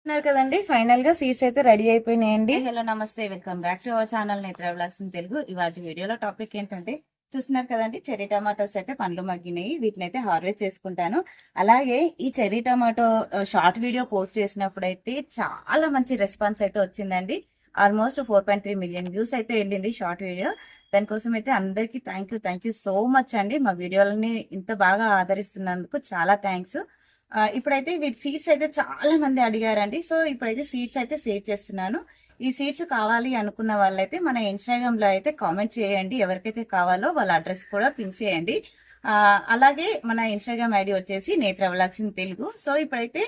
ఉన్నారు కదండి. ఫైనల్ గా సీట్స్ అయితే రెడీ అయిపోయినాయండి. హలో నమస్తే, welcome back to our channel నేత్ర వ్లాగ్స్ ఇన్ తెలుగు. ఇవాళ వీడియోలో టాపిక్ ఏంటంటే చూస్తున్నారు కదండి, చెర్రీ టమాటోస్ అయితే పండ్లు మగ్గినాయి. వీటిని అయితే హార్వెస్ట్ చేసుకుంటాను. అలాగే ఈ cherry tomato short video post చేసినప్పుడు అయితే చాలా మంచి రెస్పాన్స్ అయితే వచ్చిందండి. ఆల్మోస్ట్ 4.3 మిలియన్ వ్యూస్ అయితే వెళ్ళింది షార్ట్ వీడియో. దానికోసం అయితే అందరికీ థ్యాంక్ యూ సో మచ్ అండి. మా వీడియోలని ఇంత బాగా ఆదరిస్తున్నందుకు చాలా థ్యాంక్స్. ఇప్పుడైతే వీటి సీడ్స్ అయితే చాలా మంది అడిగారండి. సో ఇప్పుడైతే సీడ్స్ అయితే సేవ్ చేస్తున్నాను. ఈ సీడ్స్ కావాలి అనుకున్న వాళ్ళైతే మన ఇన్స్టాగ్రామ్ లో అయితే కామెంట్ చేయండి. ఎవరికైతే కావాలో వాళ్ళ అడ్రస్ కూడా పిన్ చేయండి. అలాగే మన ఇన్స్టాగ్రామ్ ఐడి వచ్చేసి నేత్ర వ్లాగ్స్ ఇన్ తెలుగు. సో ఇప్పుడైతే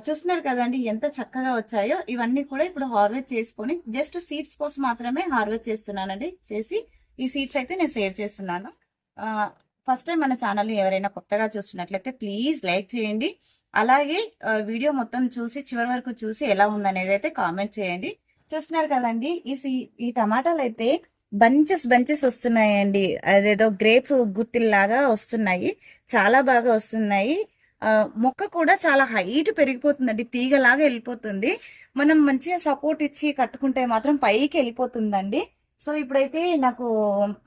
చూస్తున్నారు కదండి ఎంత చక్కగా వచ్చాయో. ఇవన్నీ కూడా ఇప్పుడు హార్వెస్ట్ చేసుకొని జస్ట్ సీడ్స్ కోసం మాత్రమే హార్వెస్ట్ చేస్తున్నానండి. చేసి ఈ సీడ్స్ అయితే నేను సేవ్ చేస్తున్నాను. ఫస్ట్ టైం మన ఛానల్ని ఎవరైనా కొత్తగా చూస్తున్నట్లయితే ప్లీజ్ లైక్ చేయండి. అలాగే వీడియో మొత్తం చూసి చివరి వరకు చూసి ఎలా ఉందనేది అయితే కామెంట్ చేయండి. చూస్తున్నారు కదండి, ఈ టమాటాలు అయితే బంచెస్ వస్తున్నాయండి. అదేదో గ్రేప్ గుత్తిల్లాగా వస్తున్నాయి. చాలా బాగా వస్తున్నాయి. మొక్క కూడా చాలా హైట్ పెరిగిపోతుందండి. తీగలాగా వెళ్ళిపోతుంది. మనం మంచిగా సపోర్ట్ ఇచ్చి కట్టుకుంటే మాత్రం పైకి వెళ్ళిపోతుందండి. సో ఇప్పుడైతే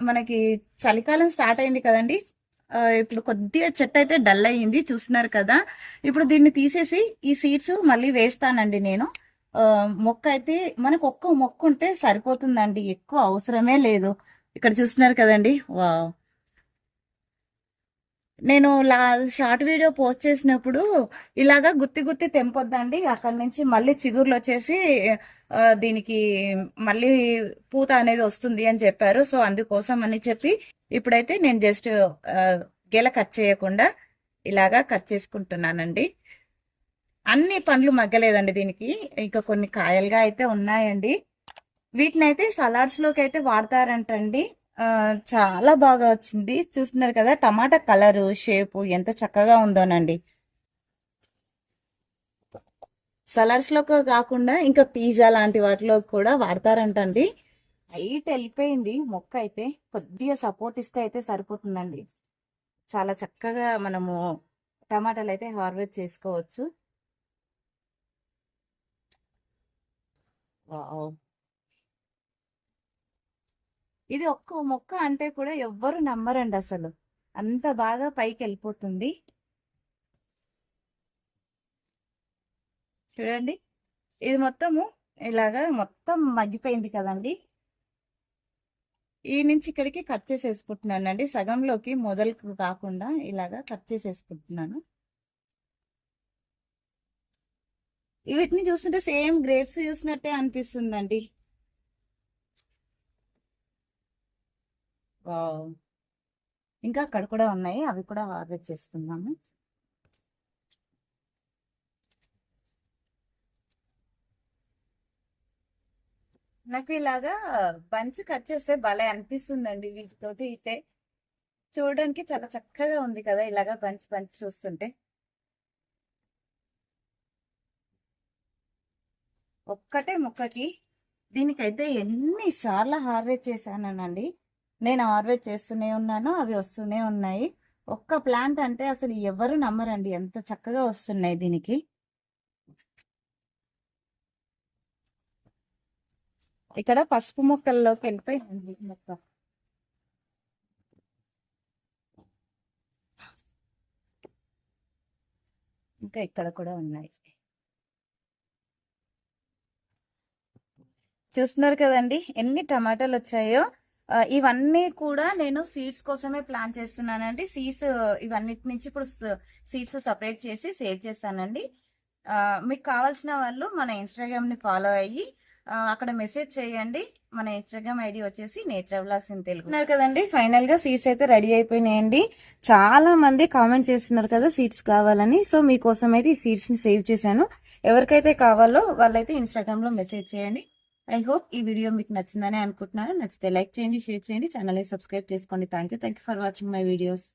మనకి చలికాలం స్టార్ట్ అయింది కదండి. ఇప్పుడు కొద్దిగా చెట్టు అయితే డల్ అయ్యింది, చూస్తున్నారు కదా. ఇప్పుడు దీన్ని తీసేసి ఈ సీడ్స్ మళ్ళీ వేస్తానండి నేను. మొక్క అయితే మనకు ఒక్క మొక్క ఉంటే సరిపోతుందండి, ఎక్కువ అవసరమే లేదు. ఇక్కడ చూస్తున్నారు కదండి. వావ్, నేను షార్ట్ వీడియో పోస్ట్ చేసినప్పుడు ఇలాగా గుత్తి తెంపొద్దండి, అక్కడి నుంచి మళ్ళీ చిగుర్లు వచ్చేసి దీనికి మళ్ళీ పూత అనేది వస్తుంది అని చెప్పారు. సో అందుకోసం అని చెప్పి ఇప్పుడైతే నేను జస్ట్ గెల కట్ చేయకుండా ఇలాగా కట్ చేసుకుంటున్నానండి. అన్ని పండ్లు మగ్గలేదండి దీనికి, ఇంకా కొన్ని కాయలుగా అయితే ఉన్నాయండి. వీటిని అయితే సలాడ్స్ లోకి అయితే వాడతారంటండి. చాలా బాగా వచ్చింది. చూస్తున్నారు కదా, టమాటా కలరు షేపు ఎంత చక్కగా ఉందోనండి. సలాడ్స్ లో కాకుండా ఇంకా పిజ్జా లాంటి వాటిలో కూడా వాడతారంటండి. హైట్ వెళ్ళిపోయింది మొక్క అయితే, కొద్దిగా సపోర్ట్ ఇస్తే అయితే సరిపోతుందండి. చాలా చక్కగా మనము టమాటాలు అయితే హార్వెస్ట్ చేసుకోవచ్చు. వావ్, ఇది ఒక్క మొక్క అంటే కూడా ఎవ్వరు నమ్మరండి అసలు, అంత బాగా పైకి వెళ్ళిపోతుంది. చూడండి, ఇది మొత్తము ఇలాగా మొత్తం మగ్గిపోయింది కదండి. ఈ నుంచి ఇక్కడికి కట్ చేసేసుకుంటున్నానండి, సగంలోకి మొదలు కాకుండా ఇలాగా కట్ చేసేసుకుంటున్నాను. వీటిని చూస్తుంటే సేమ్ గ్రేప్స్ చూసినట్టే అనిపిస్తుందండి. ఇంకా అక్కడ కూడా ఉన్నాయి, అవి కూడా హార్వెస్ట్ చేసుకుందాము. నాకు ఇలాగా బంచ్ కట్ చేస్తే భలే అనిపిస్తుందండి. వీటితోటి అయితే చూడడానికి చాలా చక్కగా ఉంది కదా, ఇలాగా బంచ్ చూస్తుంటే. ఒక్కటే మొక్కకి దీనికైతే ఎన్నిసార్లు హార్వెస్ట్ చేశానండి. నేను హార్వెస్ట్ చేస్తూనే ఉన్నాను, అవి వస్తూనే ఉన్నాయి. ఒక్క ప్లాంట్ అంటే అసలు ఎవరు నమ్మరండి, ఎంత చక్కగా వస్తున్నాయి దీనికి. ఇక్కడ పసుపు మొక్కల్లోకి వెళ్ళిపోయింది మొక్క. ఇంకా ఇక్కడ కూడా ఉన్నాయి. చూస్తున్నారు కదండి ఎన్ని టమాటాలు వచ్చాయో. ఇవన్నీ కూడా నేను సీడ్స్ కోసమే ప్లాన్ చేస్తున్నానండి. సీడ్స్ ఇవన్నిటి నుంచి ఇప్పుడు సీడ్స్ సపరేట్ చేసి సేవ్ చేస్తానండి. మీకు కావాల్సిన వాళ్ళు మన ఇన్స్టాగ్రామ్ ని ఫాలో అయ్యి అక్కడ మెసేజ్ చేయండి. మన ఇన్స్టాగ్రామ్ ఐడి వచ్చేసి నేత్ర వ్లాగ్స్ ఇన్ తెలుగు. ఉన్నారు కదండి, ఫైనల్ గా సీడ్స్ అయితే రెడీ అయిపోయినాయండి. చాలా మంది కామెంట్ చేస్తున్నారు కదా సీడ్స్ కావాలని. సో మీకోసం అయితే ఈ సీడ్స్ ని సేవ్ చేశాను. ఎవరికైతే కావాలో వాళ్ళైతే ఇన్స్టాగ్రామ్ లో మెసేజ్ చేయండి. ఐ హోప్ ఈ వీడియో మీకు నచ్చిందని అనుకుంటున్నాను. నచ్చితే లైక్ చేయండి, షేర్ చేయండి, ఛానల్ని సబ్స్క్రైబ్ చేసుకోండి. Thank you for watching my videos.